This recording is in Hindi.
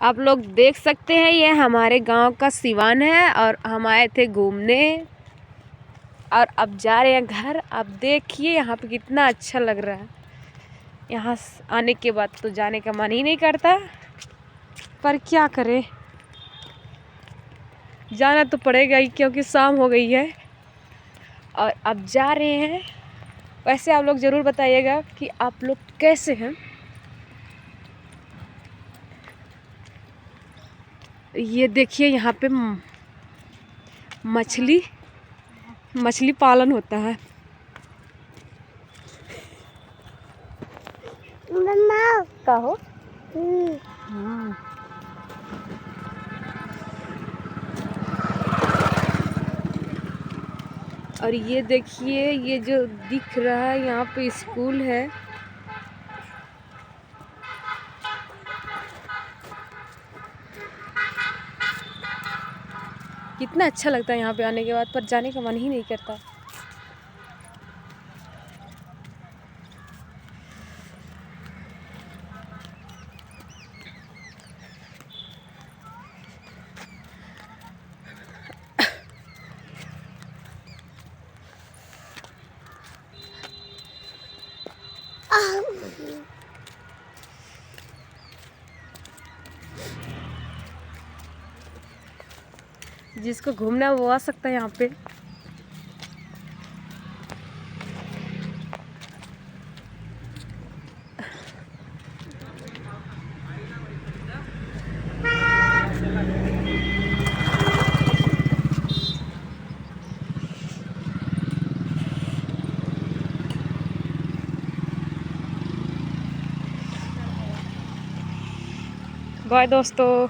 आप लोग देख सकते हैं ये हमारे गांव का सिवान है और हम आए थे घूमने और अब जा रहे हैं घर। अब देखिए यहाँ पे कितना अच्छा लग रहा है। यहाँ आने के बाद तो जाने का मन ही नहीं करता, पर क्या करें, जाना तो पड़ेगा ही क्योंकि शाम हो गई है और अब जा रहे हैं। वैसे आप लोग ज़रूर बताइएगा कि आप लोग कैसे हैं। ये देखिए यहाँ पे मछली पालन होता है। कहो और ये देखिए ये जो दिख रहा है यहाँ पे स्कूल है। कितना अच्छा लगता है यहाँ पे आने के बाद, पर जाने का मन ही नहीं करता। जिसको घूमना है वो आ सकता है यहाँ पे। बाय दोस्तों।